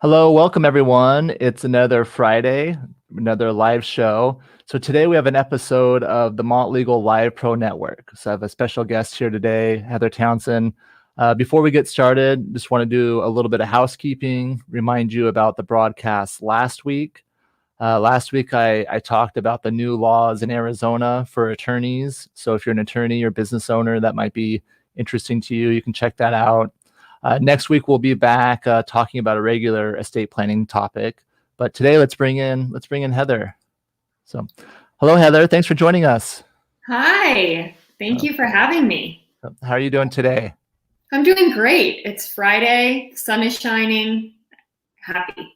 Hello, welcome everyone. It's another Friday, another live show. So today we have an episode of the Mont Legal Live Pro Network. So I have a special guest here today, Heather Townsend. Before we get started, just want to do a little bit of housekeeping, remind you about the broadcast last week. Last week, I talked about the new laws in Arizona for attorneys. So if you're an attorney or business owner, that might be interesting to you. You can check that out. Next week we'll be back talking about a regular estate planning topic, but today let's bring in Heather. So, hello Heather, thanks for joining us. Hi, thank you for having me. How are you doing today? I'm doing great. It's Friday, sun is shining, happy.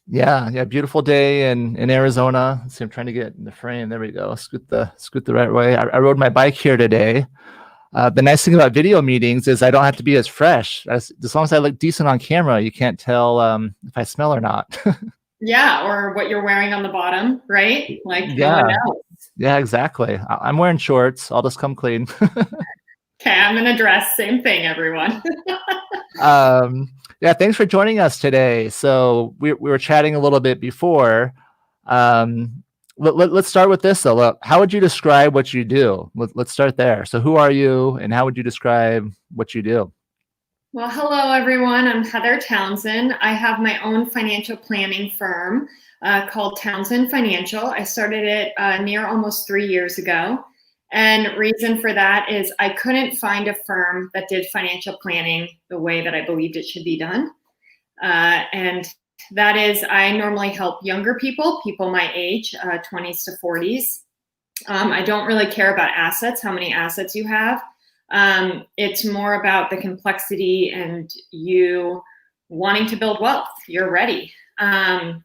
Yeah, beautiful day in Arizona. Let's see, I'm trying to get in the frame. There we go. Scoot the right way. I rode my bike here today. The nice thing about video meetings is I don't have to be as fresh. As long as I look decent on camera, you can't tell if I smell or not. Yeah, or what you're wearing on the bottom, right? Like no one Yeah, knows. yeah, exactly. I'm wearing shorts. I'll just come clean. Okay, I'm in a dress. Same thing, everyone. Yeah, thanks for joining us today. So we were chatting a little bit before. Let's start with this though. Look, how would you describe what you do? Let's start there. So who are you and how would you describe what you do? Well, hello, everyone. I'm Heather Townsend. I have my own financial planning firm called Townsend Financial. I started it near almost 3 years ago. And reason for that is I couldn't find a firm that did financial planning the way that I believed it should be done. And that is, I normally help younger people my age, 20s to 40s. I don't really care about assets, how many assets you have. It's more about the complexity and you wanting to build wealth. You're ready. And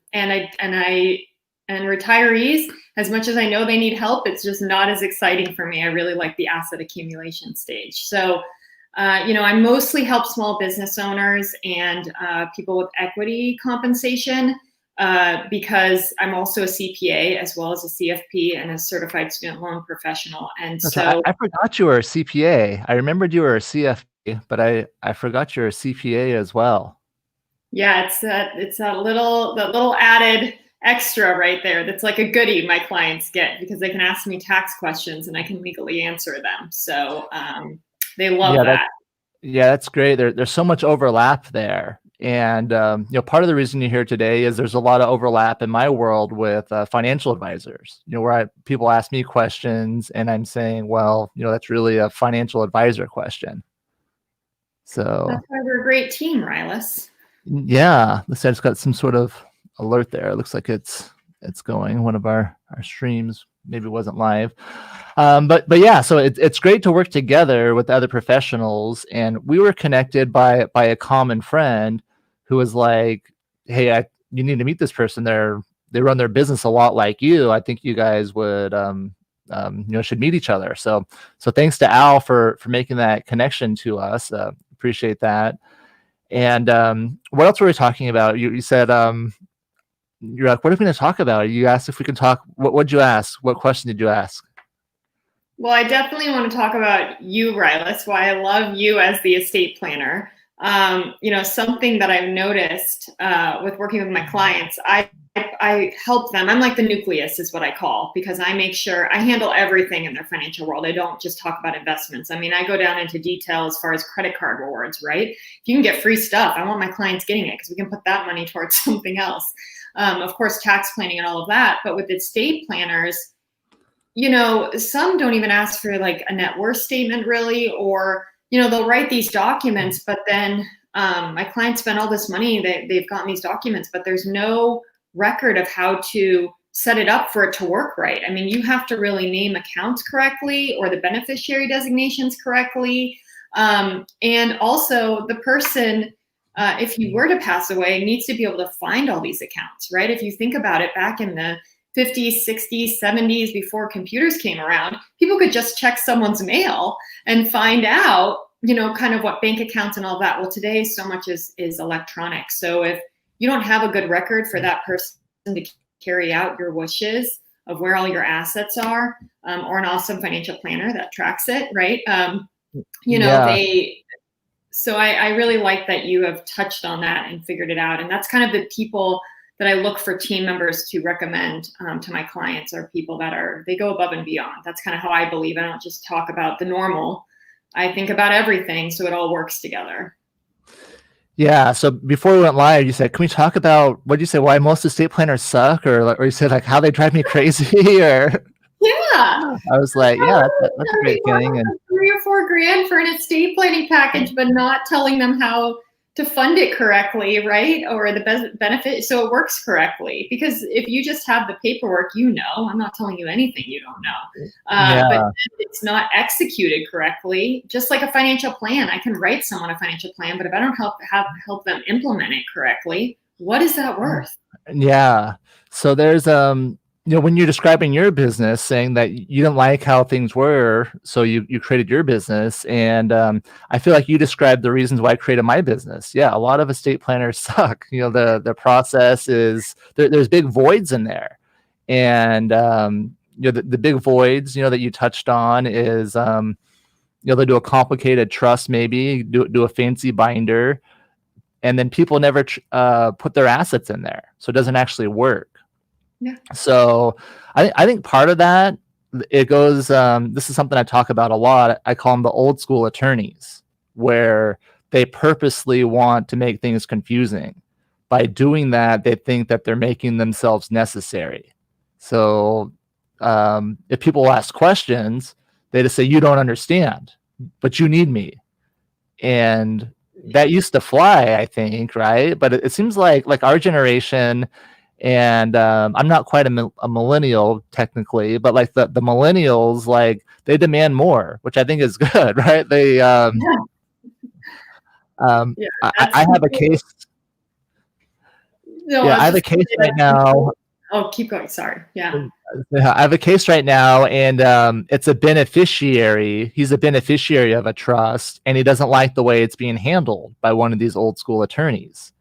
retirees, as much as I know they need help, it's just not as exciting for me. I really like the asset accumulation stage. So, I mostly help small business owners and people with equity compensation because I'm also a CPA as well as a CFP and a certified student loan professional. And so I forgot you were a CPA. I remembered you were a CFP, but I forgot you're a CPA as well. yeah, it's that little added extra right there. That's like a goodie my clients get because they can ask me tax questions and I can legally answer them. So they love Yeah, that. that's great. There's so much overlap there. And part of the reason you're here today is there's a lot of overlap in my world with financial advisors. Where people ask me questions, and I'm saying, well, that's really a financial advisor question. So That's why we're a great team, Rilus. yeah, the site's got some sort of alert there. It looks like it's going. One of our streams maybe wasn't live. But yeah, so it's great to work together with other professionals. And we were connected by a common friend who was like, hey, you need to meet this person. They run their business a lot like you. I think you guys would should meet each other. So thanks to Al for making that connection to us. Appreciate that. And what else were we talking about? You said you're like, what are we going to talk about? You asked if we can talk. What'd you ask? What question did you ask? Well, I definitely want to talk about you, Rilus, why I love you as the estate planner. Something that I've noticed with working with my clients, I help them. I'm like the nucleus is what I call, because I make sure I handle everything in their financial world. I don't just talk about investments. I mean, I go down into detail as far as credit card rewards, right? If you can get free stuff, I want my clients getting it because we can put that money towards something else. Of course, tax planning and all of that. But with estate planners, some don't even ask for like a net worth statement really, or, they'll write these documents, but then my clients spend all this money, they've gotten these documents, but there's no record of how to set it up for it to work right. I mean, you have to really name accounts correctly or the beneficiary designations correctly. And also the person, if you were to pass away, needs to be able to find all these accounts, right? If you think about it, back in the 50s, 60s, 70s, before computers came around, people could just check someone's mail and find out, kind of what bank accounts and all that. Well, today, so much is electronic. So if you don't have a good record for that person to carry out your wishes of where all your assets are, or an awesome financial planner that tracks it, right? Yeah. So I really like that you have touched on that and figured it out. And that's kind of the people that I look for team members to recommend to my clients, are people that they go above and beyond. That's kind of how I believe. I don't just talk about the normal. I think about everything, so it all works together. Yeah. So before we went live, you said, "Can we talk about what did you say? Why most estate planners suck?" Or you said like how they drive me crazy? Or Yeah. I was like, "Yeah, that's a great thing." And $3 or $4 for an estate planning package, but not telling them how to fund it correctly, right? Or the best benefit, so it works correctly. Because if you just have the paperwork, I'm not telling you anything you don't know. But it's not executed correctly. Just like a financial plan, I can write someone a financial plan, but if I don't help them implement it correctly, what is that worth? Yeah. So there's when you're describing your business, saying that you didn't like how things were, so you created your business, and I feel like you described the reasons why I created my business. Yeah, a lot of estate planners suck. The process is there's big voids in there, and the big voids that you touched on is they do a complicated trust, maybe do a fancy binder, and then people never put their assets in there, so it doesn't actually work. Yeah. So I think part of that, it goes, this is something I talk about a lot. I call them the old school attorneys, where they purposely want to make things confusing. By doing that, they think that they're making themselves necessary. So if people ask questions, they just say, "You don't understand, but you need me." And that used to fly, I think, right? But it seems like our generation, and I'm not quite a millennial technically, but like the millennials, like they demand more, which I think is good, right? They I have a case. No, Yeah, I have a case right now. Oh, keep going. Sorry. Yeah. I have a case right now, and it's a beneficiary. He's a beneficiary of a trust, and he doesn't like the way it's being handled by one of these old school attorneys.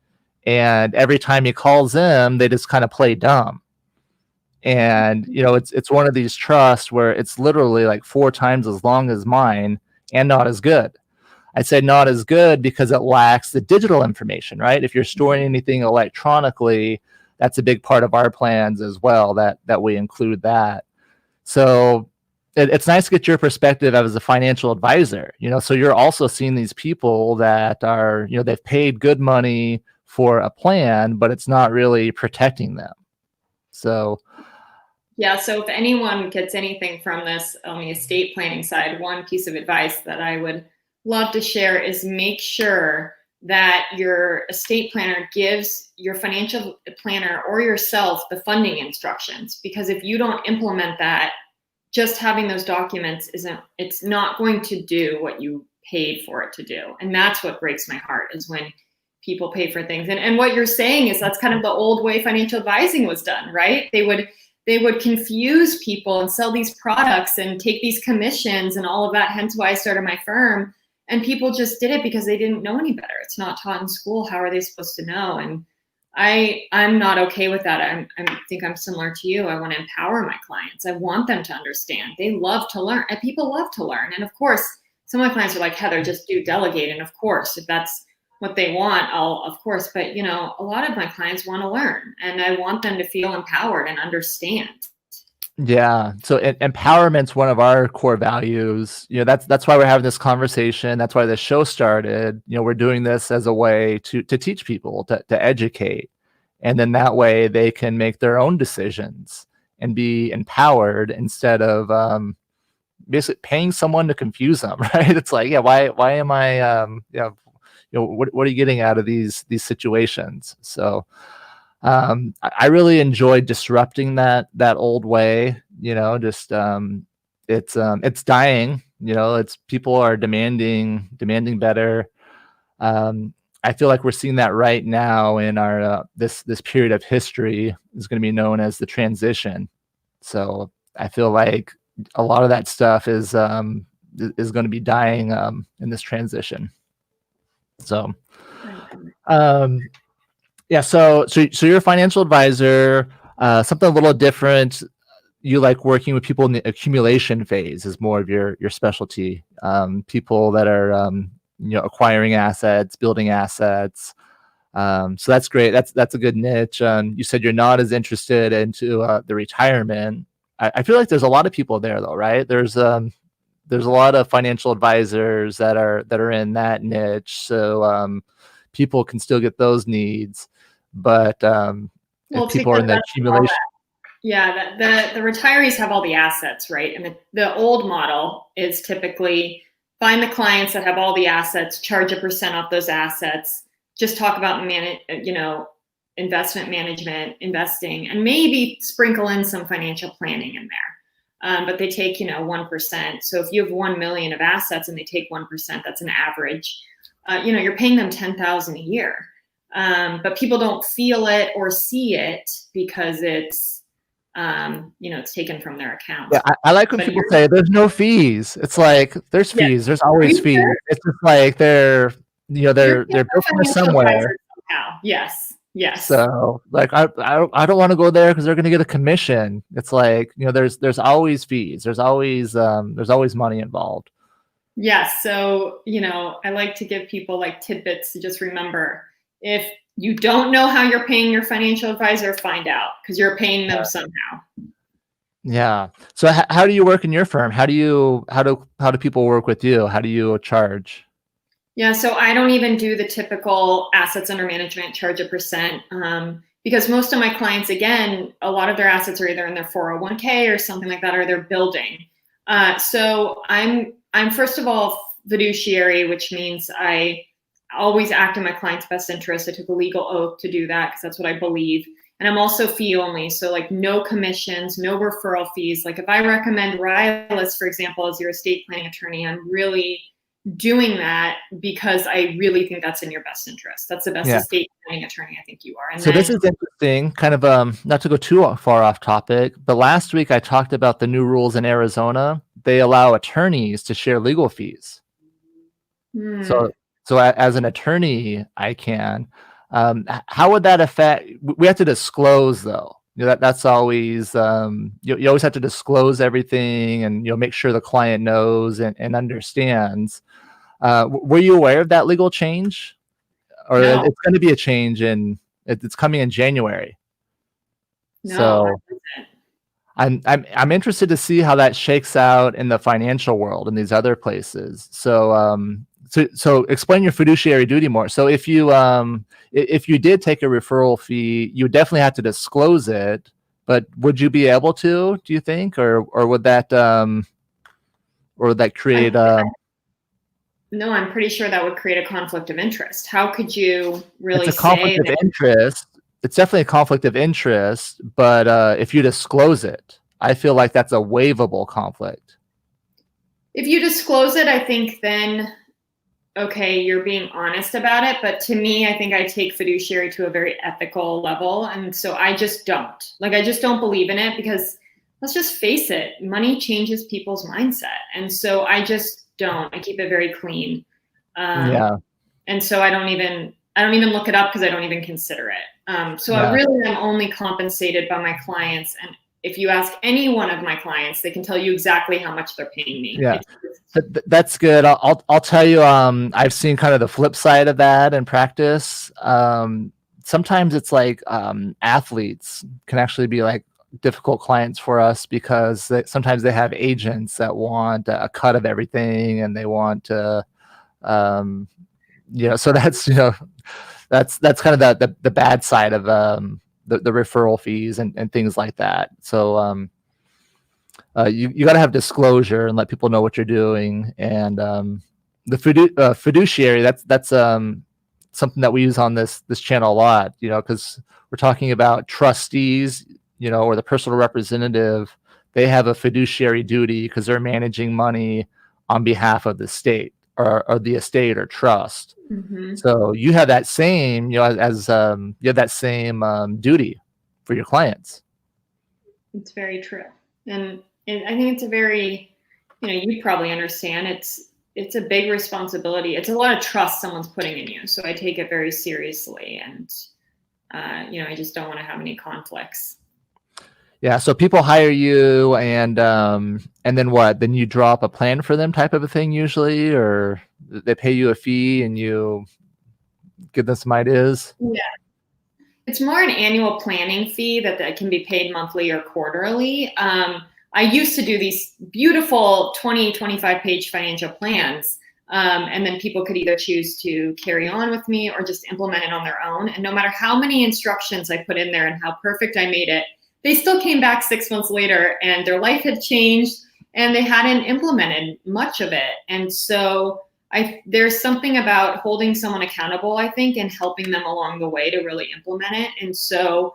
And every time he calls them, they just kind of play dumb. And it's one of these trusts where it's literally like 4 times as long as mine and not as good. I say not as good because it lacks the digital information, right? If you're storing anything electronically, that's a big part of our plans as well, that we include that. So it's nice to get your perspective as a financial advisor, so you're also seeing these people that are, they've paid good money for a plan, but it's not really protecting them. So yeah, so if anyone gets anything from this on the estate planning side, one piece of advice that I would love to share is make sure that your estate planner gives your financial planner or yourself the funding instructions. Because if you don't implement that, just having those documents it's not going to do what you paid for it to do. And that's what breaks my heart, is when people pay for things. And what you're saying is that's kind of the old way financial advising was done, right? They would confuse people and sell these products and take these commissions and all of that. Hence why I started my firm. And people just did it because they didn't know any better. It's not taught in school. How are they supposed to know? And I'm not okay with that. I think I'm similar to you. I want to empower my clients. I want them to understand. They love to learn, and people love to learn. And of course, some of my clients are like, "Heather, just do delegate." And of course, if that's what they want, of course. But a lot of my clients want to learn, and I want them to feel empowered and understand. yeah, so empowerment's one of our core values. That's why we're having this conversation. That's why this show started. We're doing this as a way to teach people, to educate, and then that way they can make their own decisions and be empowered instead of basically paying someone to confuse them. Right? It's like, yeah, why am I what are you getting out of these situations? So I really enjoy disrupting that old way, just it's dying, it's people are demanding better. I feel like we're seeing that right now in our this period of history is going to be known as the transition. So I feel like a lot of that stuff is going to be dying in this transition. So yeah, so you're a financial advisor, something a little different. You like working with people in the accumulation phase is more of your specialty. People that are acquiring assets, building assets. So that's great. That's a good niche. You said you're not as interested into the retirement. I feel like there's a lot of people there though, right? There's a lot of financial advisors that are in that niche. So people can still get those needs, but if people are in the accumulation. Yeah, the retirees have all the assets, right? And the old model is typically find the clients that have all the assets, charge a % off those assets, just talk about investment management, investing, and maybe sprinkle in some financial planning in there. But they take 1%. So if you have 1 million of assets and they take 1%, that's an average. You're paying them $10,000 a year. But people don't feel it or see it because it's taken from their account. Yeah, I like when people say there's no fees. It's like there's fees. There's always fees. Sure? It's just like they're built from somewhere. Yes. So like I don't want to go there because they're going to get a commission. It's like there's always fees. There's always money involved. Yes. So I like to give people like tidbits to just remember. If you don't know how you're paying your financial advisor, find out because you're paying them somehow. Yeah. So how do you work in your firm? How do people work with you? How do you charge? Yeah. So I don't even do the typical assets under management, charge a %, because most of my clients, again, a lot of their assets are either in their 401k or something like that, or they're building. So I'm first of all fiduciary, which means I always act in my client's best interest. I took a legal oath to do that because that's what I believe. And I'm also fee only. So like no commissions, no referral fees. Like if I recommend Rilus, for example, as your estate planning attorney, I'm really doing that because I really think that's in your best interest. That's the best estate planning attorney I think you are. And so this is interesting, kind of not to go too far off topic, but last week I talked about the new rules in Arizona. They allow attorneys to share legal fees. So as an attorney, I can. How would that affect? We have to disclose though. That's always you always have to disclose everything and make sure the client knows and understands. Were you aware of that legal change, or no. It's going to be a change it's coming in January? No, so I'm interested to see how that shakes out in the financial world in these other places. So explain your fiduciary duty more. So if you did take a referral fee, you would definitely have to disclose it. But would you be able to? Do you think, or would that create? No, I'm pretty sure that would create a conflict of interest. How could you really It's a conflict of interest. It's definitely a conflict of interest. But if you disclose it, I feel like that's a waivable conflict. If you disclose it, I think then. Okay, you're being honest about it. But to me, I think I take fiduciary to a very ethical level. And so I just don't. I just don't believe in it because let's just face it, money changes people's mindset. And so I just don't. I keep it very clean. And so I don't even look it up because I don't even consider it. I really am only compensated by my clients. And if you ask any one of my clients, they can tell you exactly how much they're paying me. Yeah. That's good. I'll tell you, I've seen kind of the flip side of that in practice. Sometimes it's like athletes can actually be like difficult clients for us because sometimes they have agents that want a cut of everything and they want to, so that's, that's kind of the bad side of the referral fees and things like that. So you got to have disclosure and let people know what you're doing. And the fiduciary, that's something that we use on this channel a lot, because we're talking about trustees, or the personal representative. They have a fiduciary duty because they're managing money on behalf of the state or the estate or trust. Mm-hmm. So you have that same, you have that same duty for your clients. It's very true. And I think it's a very, you probably understand it's a big responsibility. It's a lot of trust someone's putting in you. So I take it very seriously and, I just don't want to have any conflicts. Yeah. So people hire you and then what? Then you draw up a plan for them type of a thing usually, or they pay you a fee and you give them some ideas? Yeah. It's more an annual planning fee that can be paid monthly or quarterly. I used to do these beautiful 20, 25-page financial plans. And then people could either choose to carry on with me or just implement it on their own. And no matter how many instructions I put in there and how perfect I made it, they still came back 6 months later and their life had changed and they hadn't implemented much of it. And so there's something about holding someone accountable, I think, and helping them along the way to really implement it. And so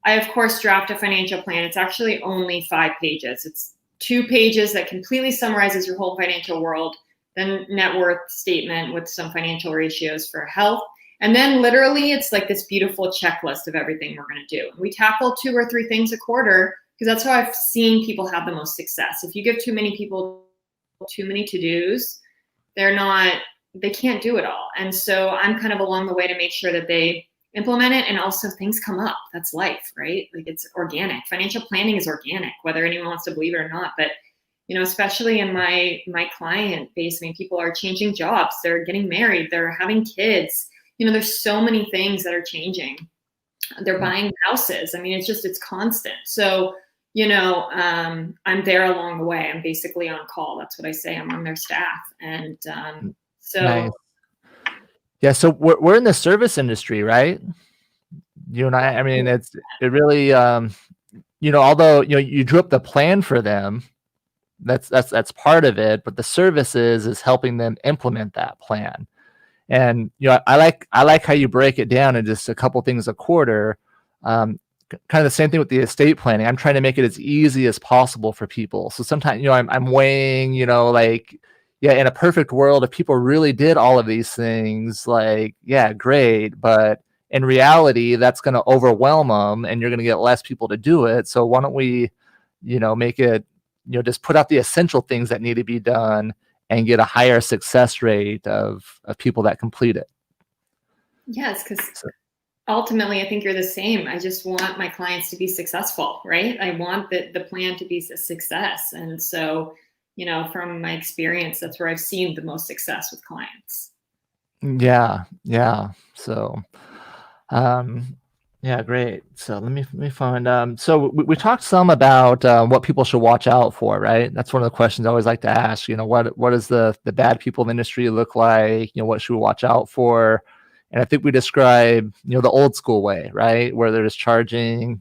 I, of course, draft a financial plan. It's actually only 5 pages. It's 2 pages that completely summarizes your whole financial world, then net worth statement with some financial ratios for health. And then literally it's like this beautiful checklist of everything we're going to do. We tackle 2 or 3 things a quarter because that's how I've seen people have the most success. If you give too many people too many to-dos, they can't do it all. And so I'm kind of along the way to make sure that they implement it. And also things come up. That's life, right? Like it's organic. Financial planning is organic, whether anyone wants to believe it or not. But, especially in my client base, people are changing jobs. They're getting married. They're having kids. There's so many things that are changing. They're buying houses. It's constant. So, I'm there along the way. I'm basically on call. That's what I say. I'm on their staff. And so. Nice. Yeah. So we're in the service industry, right? You and I mean, it really, although, you drew up the plan for them, that's part of it, but the services is helping them implement that plan. And, I like how you break it down in just a couple things a quarter. Kind of the same thing with the estate planning. I'm trying to make it as easy as possible for people. So sometimes, I'm weighing, in a perfect world, if people really did all of these things, great. But in reality, that's going to overwhelm them and you're going to get less people to do it. So why don't we, make it, just put out the essential things that need to be done and get a higher success rate of people that complete it. Yes, because ultimately, I think you're the same. I just want my clients to be successful, right? I want the plan to be a success. And so, from my experience, that's where I've seen the most success with clients. Yeah. So, great. So let me find. So we talked some about what people should watch out for, right? That's one of the questions I always like to ask. What does the bad people in the industry look like? What should we watch out for? And I think we describe, the old school way, right, where they're just charging,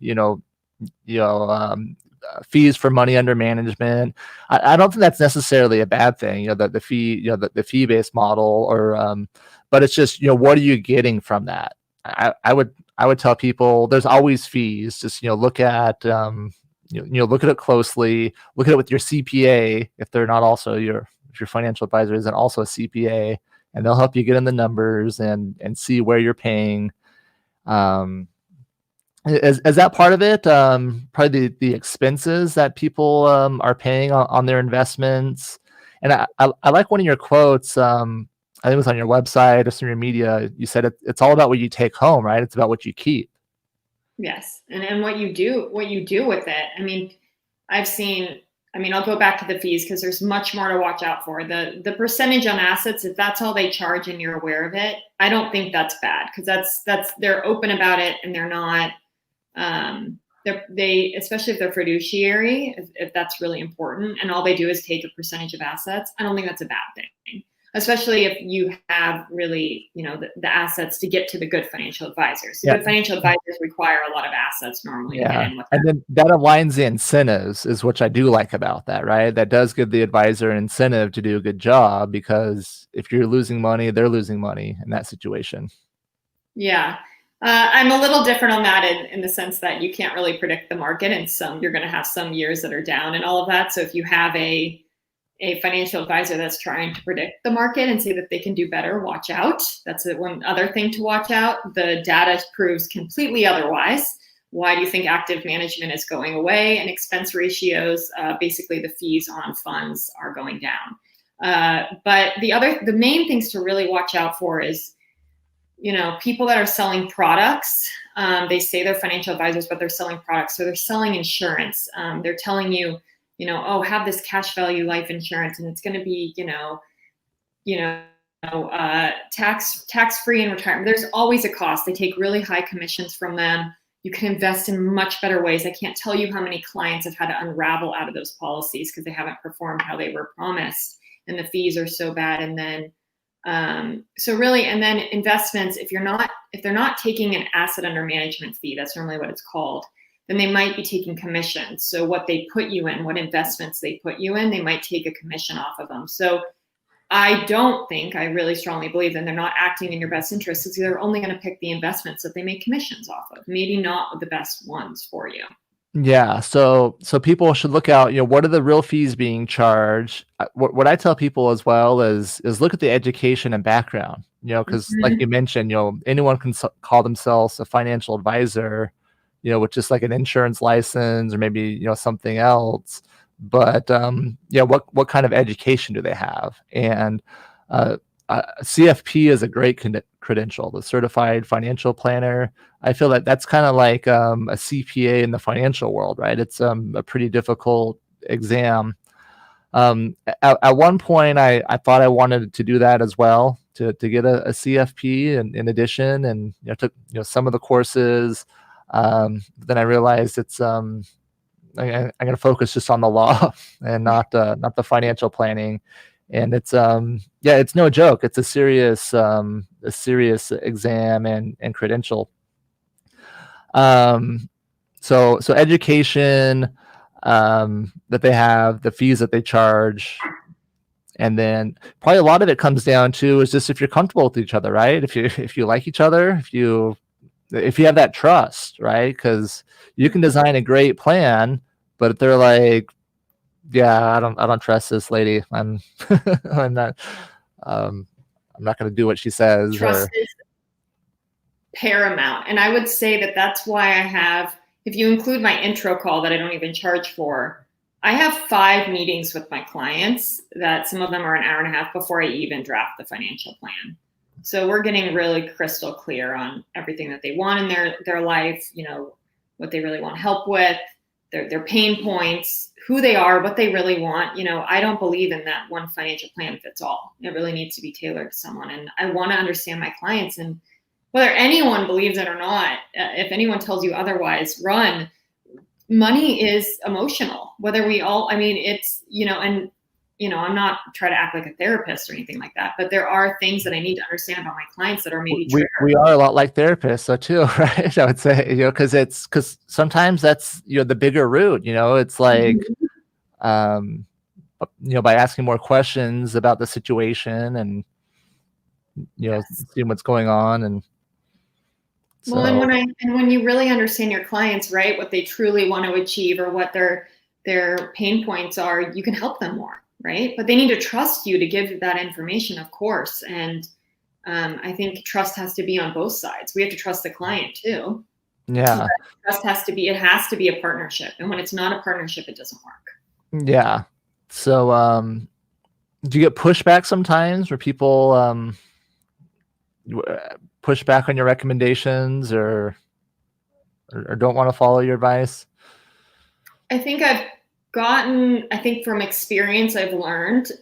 fees for money under management. I don't think that's necessarily a bad thing. The fee, the fee based model, or but it's just, what are you getting from that? I would tell people there's always fees. Just look at look at it closely. Look at it with your CPA if they're not also if your financial advisor isn't also a CPA, and they'll help you get in the numbers and see where you're paying. Is that part of it? Probably the expenses that people are paying on their investments. And I like one of your quotes. I think it was on your website or some of your media. You said it's all about what you take home, right? It's about what you keep. Yes, and what you do with it. I'll go back to the fees because there's much more to watch out for. The percentage on assets, if that's all they charge and you're aware of it, I don't think that's bad because that's they're open about it and they're not. Especially if they're fiduciary, if that's really important, and all they do is take a percentage of assets. I don't think that's a bad thing. Especially if you have really, the assets to get to the good financial advisors. Good financial advisors require a lot of assets normally to get in with them. And then that aligns the incentives is what I do like about that, right? That does give the advisor an incentive to do a good job because if you're losing money, they're losing money in that situation. Yeah. I'm a little different on that in the sense that you can't really predict the market and you're going to have some years that are down and all of that. So if you have a financial advisor that's trying to predict the market and say that they can do better, watch out. That's one other thing to watch out. The data proves completely otherwise. Why do you think active management is going away and expense ratios, basically the fees on funds are going down. But the main things to really watch out for is, people that are selling products, they say they're financial advisors, but they're selling products. So they're selling insurance. They're telling you, have this cash value life insurance and it's going to be, tax-free in retirement. There's always a cost. They take really high commissions from them. You can invest in much better ways. I can't tell you how many clients have had to unravel out of those policies because they haven't performed how they were promised, and the fees are so bad. And then, and then investments. If they're not taking an asset under management fee, that's normally what it's called, then they might be taking commissions. So what they put you in, what investments they put you in, they might take a commission off of them. So I really strongly believe that they're not acting in your best interest because they're only going to pick the investments that they make commissions off of, maybe not the best ones for you. Yeah. So people should look out, what are the real fees being charged? What I tell people as well is look at the education and background, because like you mentioned, anyone can call themselves a financial advisor, with just like an insurance license or maybe, something else. But what kind of education do they have? And CFP is a great credential, the Certified Financial Planner. I feel that that's kind of like a CPA in the financial world, right? It's a pretty difficult exam. At one point, I thought I wanted to do that as well, to get a CFP in addition, and took some of the courses. Then I realized it's I'm going to focus just on the law and not the financial planning. And it's it's no joke. It's a serious exam and credential. So education that they have, the fees that they charge, and then probably a lot of it comes down to is just if you're comfortable with each other, right? If you like each other, if you have that trust, right? Because you can design a great plan, but if they're like, yeah, I don't trust this lady. I'm not going to do what she says. Trust is paramount. And I would say that that's why I have, if you include my intro call that I don't even charge for, I have 5 meetings with my clients that some of them are an hour and a half before I even draft the financial plan. So we're getting really crystal clear on everything that they want in their life, what they really want help with, their pain points, who they are, what they really want. I don't believe in that one financial plan fits all. It really needs to be tailored to someone. And I want to understand my clients, and whether anyone believes it or not, if anyone tells you otherwise, run. Money is emotional, whether we all, it's, I'm not trying to act like a therapist or anything like that, but there are things that I need to understand about my clients that are maybe triggered. We are a lot like therapists, though, too, right? I would say, because sometimes that's, the bigger root, it's like, by asking more questions about the situation and, seeing what's going on. And so. Well, and when you really understand your clients, right, what they truly want to achieve or what their pain points are, you can help them more. Right. But they need to trust you to give that information, of course. And I think trust has to be on both sides. We have to trust the client too. Yeah. Trust has to be a partnership. And when it's not a partnership, it doesn't work. Yeah. So do you get pushback sometimes where people push back on your recommendations or don't want to follow your advice? I think from experience, I've learned,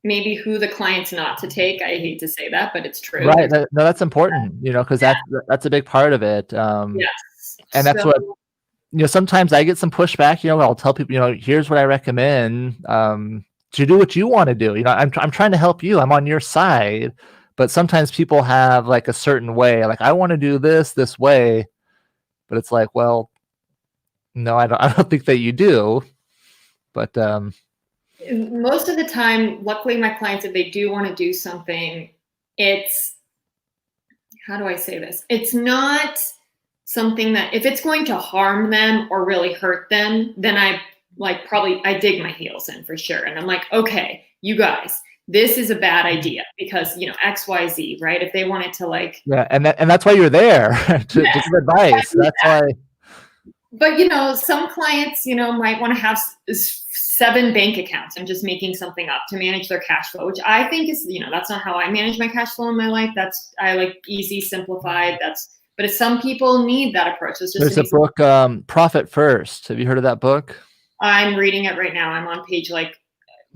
maybe who the client's not to take. I hate to say that, but it's true. Right. No, that's important, because that's a big part of it. Yes. And that's what, sometimes I get some pushback, I'll tell people, here's what I recommend, to do what you want to do. I'm trying to help you. I'm on your side, but sometimes people have like a certain way, like I want to do this way, but it's like, well, no, I don't think that you do, but most of the time, luckily, my clients, if they do want to do something, how do I say this? It's not something that, if it's going to harm them or really hurt them, then I dig my heels in for sure. And I'm like, okay, you guys, this is a bad idea because, X, Y, Z, right? If they wanted to yeah. And that's why you're there to give advice. That's why. But, some clients, might want to have 7 bank accounts. I'm just making something up to manage their cash flow, which I think is, that's not how I manage my cash flow in my life. I like easy, simplified. But if some people need that approach. There's a book, Profit First. Have you heard of that book? I'm reading it right now. I'm on page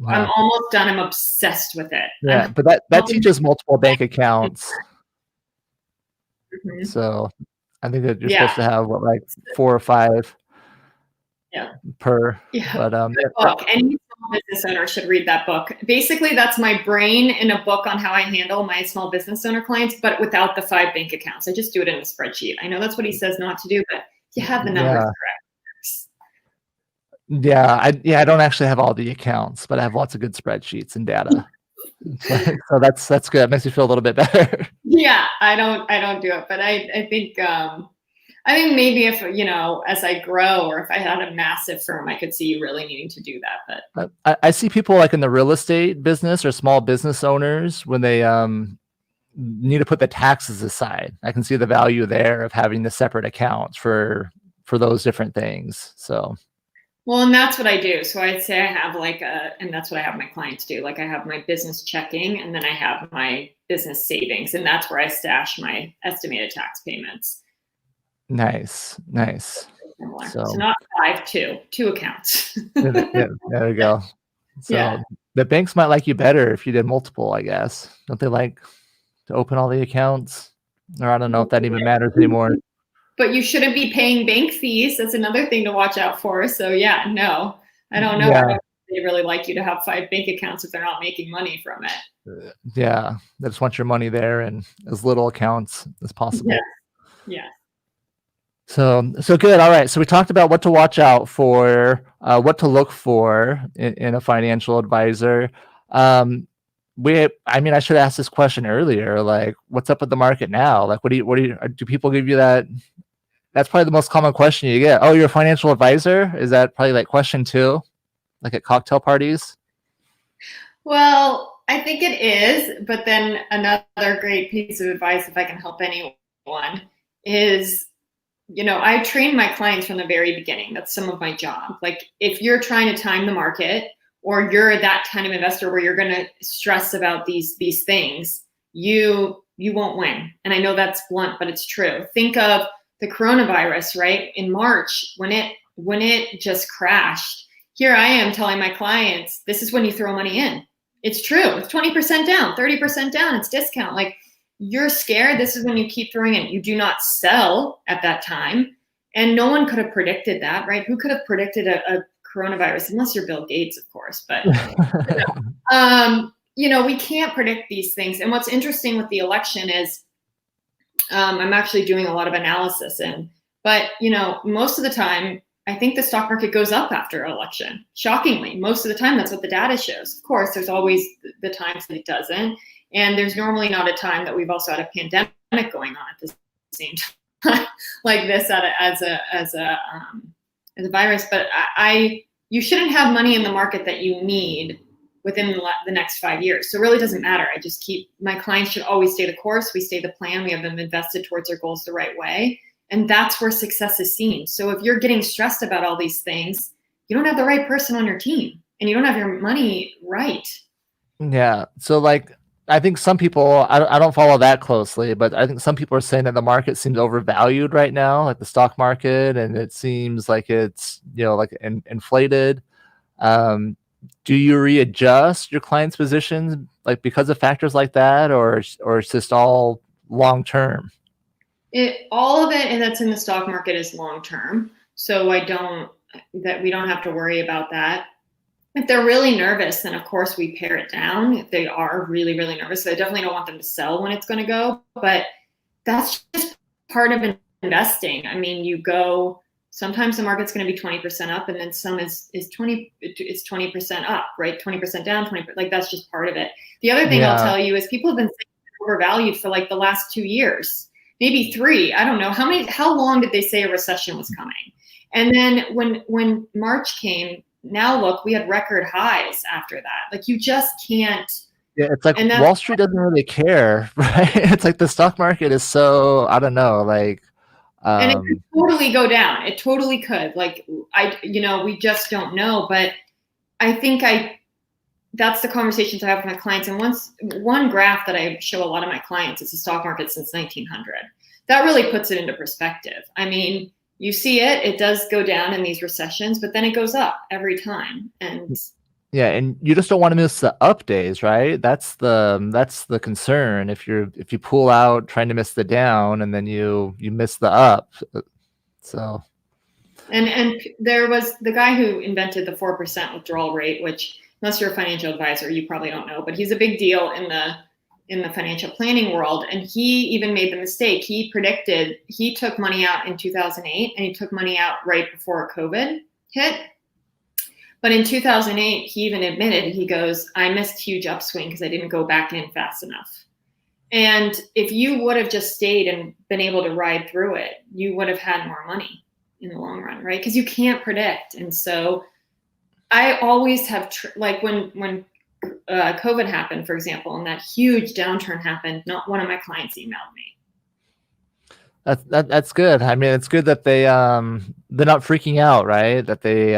I'm almost done. I'm obsessed with it. Yeah, but that teaches multiple bank accounts. Mhm. So I think that you're Yeah. supposed to have what, like 4 or 5 Yeah. per. Yeah. But Good book. Any small business owner should read that book. Basically, that's my brain in a book on how I handle my small business owner clients, but without the 5 bank accounts. I just do it in a spreadsheet. I know that's what he says not to do, but you have the numbers yeah, correct. I don't actually have all the accounts, but I have lots of good spreadsheets and data. So that's good. It makes me feel a little bit better. Yeah, I don't do it, but I think maybe if, as I grow or if I had a massive firm, I could see you really needing to do that. But I see people like in the real estate business or small business owners when they need to put the taxes aside. I can see the value there of having the separate accounts for those different things. So well, and that's what I do. So I'd say I have and that's what I have my clients do. Like I have my business checking and then I have my business savings, and that's where I stash my estimated tax payments. nice. So not 5, 2 accounts. Yeah, there we go. So Yeah. the banks might like you better if you did multiple, I guess. Don't they like to open all the accounts? Or I don't know if that even matters anymore. But you shouldn't be paying bank fees. That's another thing to watch out for. So yeah, no, I don't know. Yeah. I don't think they really like you to have 5 bank accounts if they're not making money from it. Yeah. They just want your money there and as little accounts as possible. Yeah. Yeah. So good. All right. So we talked about what to watch out for, what to look for in a financial advisor. I mean, I should ask this question earlier. Like, what's up with the market now? Like, do people give you that? That's probably the most common question you get. Oh, you're a financial advisor? Is that probably like question 2, like at cocktail parties? Well, I think it is. But then another great piece of advice, if I can help anyone, is I train my clients from the very beginning. That's some of my job. Like if you're trying to time the market or you're that kind of investor where you're going to stress about these things, you won't win. And I know that's blunt, but it's true. Think of the coronavirus, right? In March, when it just crashed, here I am telling my clients, this is when you throw money in. It's true. It's 20% down, 30% down. It's discount. Like, you're scared. This is when you keep throwing in. You do not sell at that time. And no one could have predicted that, right? Who could have predicted a coronavirus? Unless you're Bill Gates, of course. But, we can't predict these things. And what's interesting with the election is I'm actually doing a lot of analysis but most of the time, I think the stock market goes up after an election. Shockingly, most of the time, that's what the data shows. Of course, there's always the times that it doesn't. And there's normally not a time that we've also had a pandemic going on at the same time like this as a virus. But you shouldn't have money in the market that you need within the next 5 years. So it really doesn't matter. I just my clients should always stay the course. We stay the plan. We have them invested towards their goals the right way. And that's where success is seen. So if you're getting stressed about all these things, you don't have the right person on your team and you don't have your money right. Yeah. So I think some people, I don't follow that closely, but I think some people are saying that the market seems overvalued right now, like the stock market, and it seems like it's, like inflated. Do you readjust your clients' positions like because of factors like that, or it's just all long term? All of it that's in the stock market is long term. So we don't have to worry about that. If they're really nervous, then of course we pare it down. If they are really, really nervous, I definitely don't want them to sell when it's going to go. But that's just part of investing. I mean, sometimes the market's going to be 20% up, and then some is 20% up, right? 20% down, 20%. Like that's just part of it. The other thing I'll tell you is people have been overvalued for like the last 2 years, maybe 3. I don't know how long did they say a recession was coming? And then when March came. Now look, we had record highs after that. Like you just can't. Yeah, it's like Wall Street doesn't really care, right? It's like the stock market is so, I don't know, like. And it could totally go down. It totally could. Like we just don't know. But I think that's the conversations I have with my clients. And one graph that I show a lot of my clients is the stock market since 1900. That really puts it into perspective. I mean, you see it does go down in these recessions, but then it goes up every time. And Yeah, and you just don't want to miss the up days, right? That's the concern. If you pull out trying to miss the down and then you miss the up. So And there was the guy who invented the 4% withdrawal rate, which unless you're a financial advisor, you probably don't know, but he's a big deal in the financial planning world. And he even made the mistake. He took money out in 2008 and he took money out right before COVID hit. But in 2008, he even admitted, he goes, I missed huge upswing because I didn't go back in fast enough. And if you would have just stayed and been able to ride through it, you would have had more money in the long run, right? Because you can't predict. And so I always have, like when COVID happened, for example, and that huge downturn happened, not one of my clients emailed me. that's good. I mean, it's good that they're not freaking out, right? That they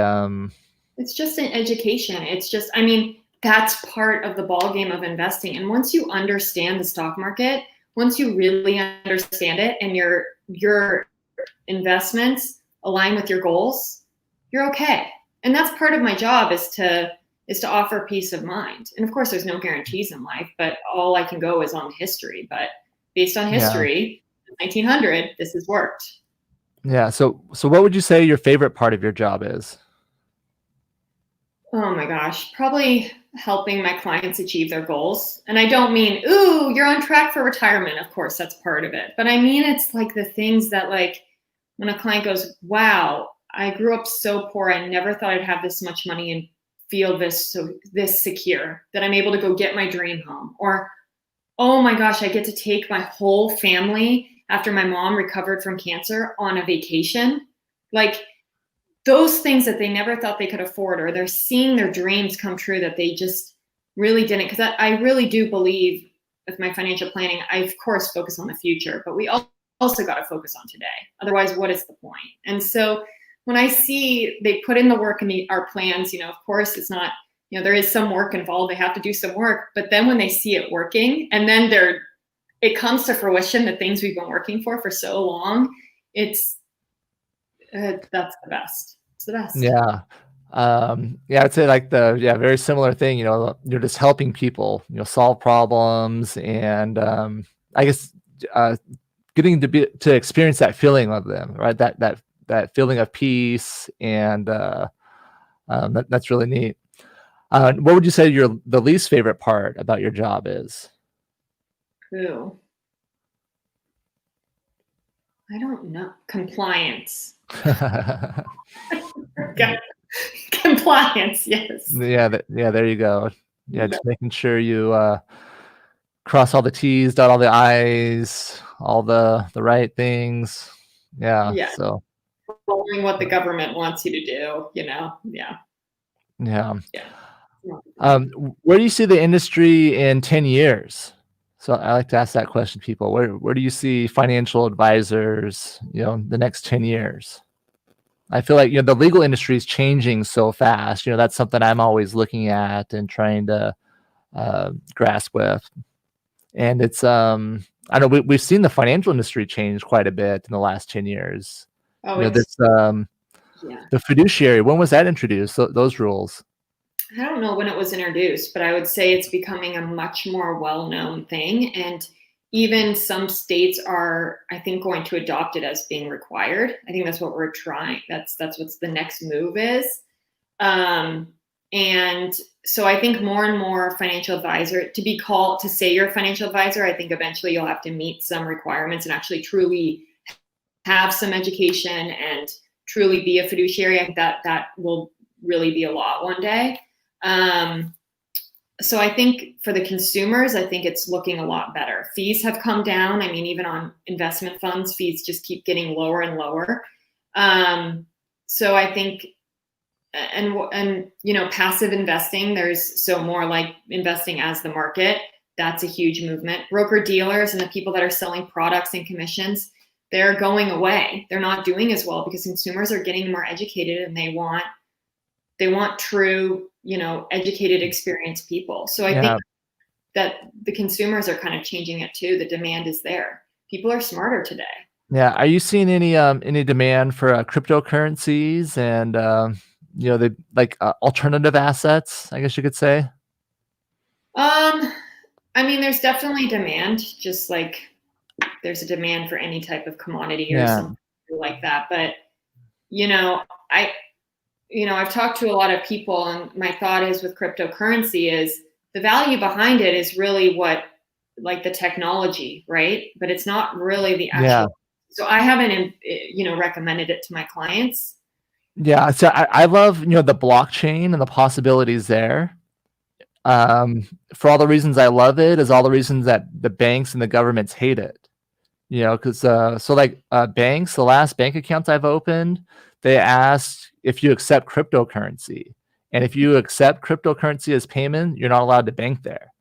It's just an education. It's just, I mean, that's part of the ball game of investing. And once you understand the stock market, once you really understand it and your investments align with your goals, you're okay. And that's part of my job is to offer peace of mind. And of course, there's no guarantees in life, but all I can go is on history. But based on history, 1900, this has worked. Yeah. So what would you say your favorite part of your job is? Oh my gosh, probably helping my clients achieve their goals. And I don't mean, ooh, you're on track for retirement. Of course, that's part of it. But I mean, it's like the things that, like, when a client goes, wow, I grew up so poor. I never thought I'd have this much money and feel this secure, that I'm able to go get my dream home. Or, oh my gosh, I get to take my whole family after my mom recovered from cancer on a vacation. Like, those things that they never thought they could afford, or they're seeing their dreams come true that they just really didn't. Because I really do believe with my financial planning, I of course focus on the future, but we also got to focus on today. Otherwise, what is the point? And so when I see they put in the work in our plans, of course it's not, there is some work involved. They have to do some work, but then when they see it working and then it comes to fruition, the things we've been working for so long, that's the best. It's the best. Yeah. I'd say like very similar thing, you're just helping people, solve problems and, I guess, getting to experience that feeling of them, right? That feeling of peace and, that's really neat. What would you say the least favorite part about your job is? Ooh. I don't know. Compliance. Compliance, yes. Yeah, there you go. Yeah, just making sure you cross all the T's, dot all the I's, all the right things. Yeah. So following what the government wants you to do, Yeah. Yeah. Where do you see the industry in 10 years? So I like to ask that question to people. Where do you see financial advisors, the next 10 years? I feel like, the legal industry is changing so fast. That's something I'm always looking at and trying to grasp with. And it's, I know we've seen the financial industry change quite a bit in the last 10 years. The fiduciary, when was that introduced? Those rules? I don't know when it was introduced, but I would say it's becoming a much more well-known thing. And even some states are, I think, going to adopt it as being required. I think that's what we're trying. That's what's the next move is. And so I think more and more financial advisor, to say you're a financial advisor, I think eventually you'll have to meet some requirements and actually truly have some education and truly be a fiduciary. I think that will really be a law one day. So I think for the consumers, I think it's looking a lot better. Fees have come down. I mean, even on investment funds, fees just keep getting lower and lower. So I think, and passive investing, there's more like investing as the market. That's a huge movement. Broker dealers and the people that are selling products and commissions, they're going away. They're not doing as well because consumers are getting more educated and they want true, educated, experienced people. So I think that the consumers are kind of changing it too. The demand is there. People are smarter today. Yeah. Are you seeing any demand for cryptocurrencies and the like alternative assets, I guess you could say? I mean, there's definitely demand, just like there's a demand for any type of commodity or Yeah. something like that. But, you know, I, I've talked to a lot of people, and my thought is with cryptocurrency is the value behind it is really what, like the technology, right? But it's not really the Yeah. actual. So I haven't, recommended it to my clients. Yeah. So I love, the blockchain and the possibilities there. For all the reasons I love it is all the reasons that the banks and the governments hate it. Because so like banks, the last bank accounts I've opened, they asked if you accept cryptocurrency. And if you accept cryptocurrency as payment, you're not allowed to bank there.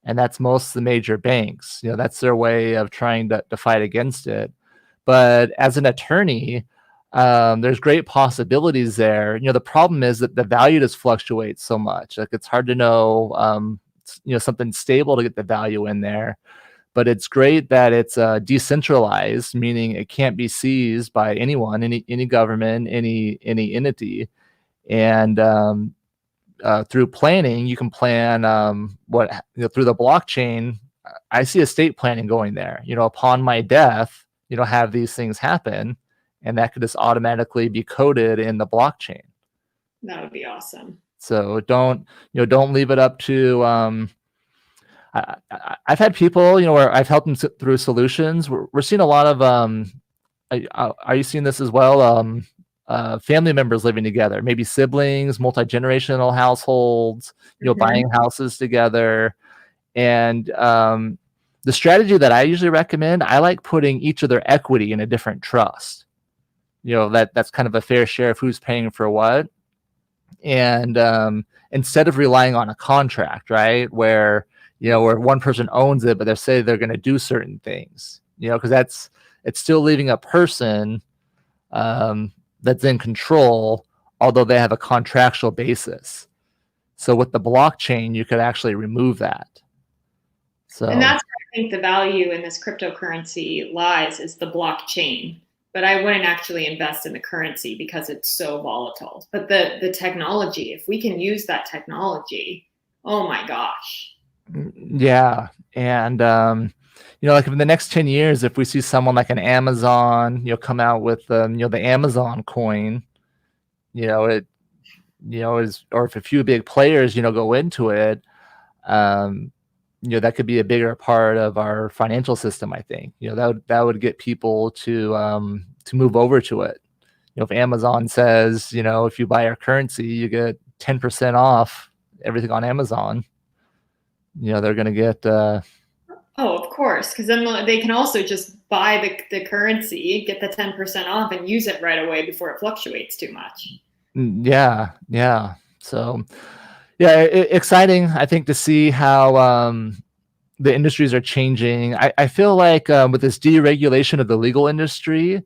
And that's most of the major banks. That's their way of trying to fight against it. But as an attorney, there's great possibilities there. The problem is that the value just fluctuates so much. Like it's hard to know, something stable to get the value in there. But it's great that it's decentralized, meaning it can't be seized by anyone, any government, any entity. And through planning, you can plan through the blockchain. I see estate planning going there. Upon my death, have these things happen, and that could just automatically be coded in the blockchain. That would be awesome. So don't leave it up to. I've had people, where I've helped them through solutions. We're seeing a lot of. Are you seeing this as well? Family members living together, maybe siblings, multi-generational households, buying houses together. And the strategy that I usually recommend, I like putting each of their equity in a different trust. That's kind of a fair share of who's paying for what. And instead of relying on a contract, right, where one person owns it, but they say they're going to do certain things, because it's still leaving a person that's in control, although they have a contractual basis. So with the blockchain, you could actually remove that. And that's where I think the value in this cryptocurrency lies, is the blockchain. But I wouldn't actually invest in the currency because it's so volatile. But the technology, if we can use that technology, oh my gosh. Yeah. And like in the next 10 years, if we see someone like an Amazon, come out with the Amazon coin, it is, or if a few big players go into it, that could be a bigger part of our financial system. I think that would get people to move over to it. If Amazon says, if you buy our currency, you get 10% off everything on Amazon, they're going to get oh, of course, because then they can also just buy the currency, get the 10% off, and use it right away before it fluctuates too much. Yeah. So, yeah, exciting, I think, to see how the industries are changing. I feel like with this deregulation of the legal industry,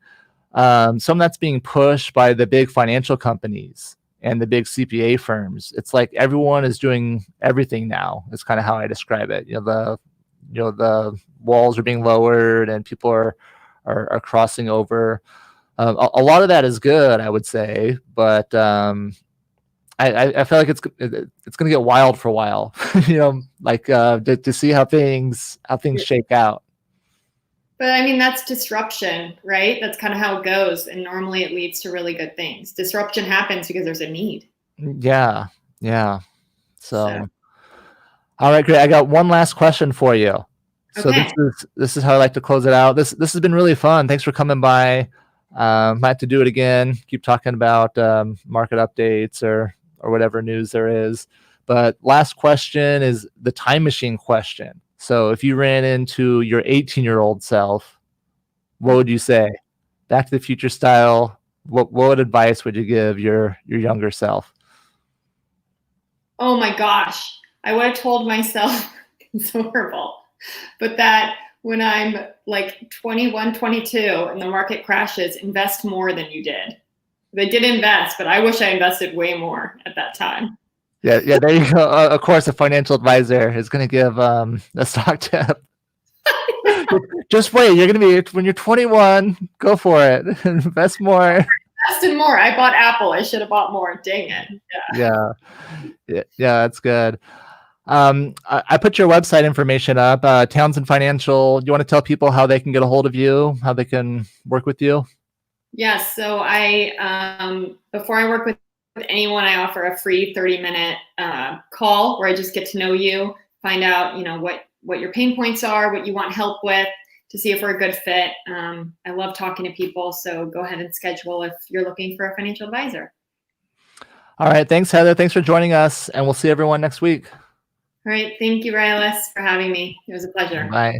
some that's being pushed by the big financial companies and the big CPA firms. It's like everyone is doing everything now. It's kind of how I describe it. The walls are being lowered and people are crossing over. A lot of that is good, I would say, but I feel like it's going to get wild for a while, to see how things shake out. But I mean, that's disruption, right? That's kind of how it goes. And normally it leads to really good things. Disruption happens because there's a need. Yeah. So. All right, great. I got one last question for you. So okay. This is how I like to close it out. This has been really fun. Thanks for coming by. Might have to do it again. Keep talking about market updates or whatever news there is. But last question is the time machine question. So if you ran into your 18-year-old self, what would you say? Back to the Future style. What advice would you give your younger self? Oh my gosh. I would have told myself, it's horrible, but that when I'm like 21, 22 and the market crashes, invest more than you did. They did invest, but I wish I invested way more at that time. Yeah, there you go. Of course, a financial advisor is going to give a stock tip. Just wait. You're going to be, when you're 21, go for it. Invest more. invested more. I bought Apple. I should have bought more. Dang it. Yeah. Yeah, that's good. I put your website information up, Townsend Financial. You want to tell people how they can get a hold of you, how they can work with you? Yes. So before I work with anyone, I offer a free 30-minute call where I just get to know you, find out, what your pain points are, what you want help with, to see if we're a good fit. I love talking to people, so go ahead and schedule if you're looking for a financial advisor. All right. Thanks, Heather. Thanks for joining us, and we'll see everyone next week. All right. Thank you, Rilus, for having me. It was a pleasure. Bye.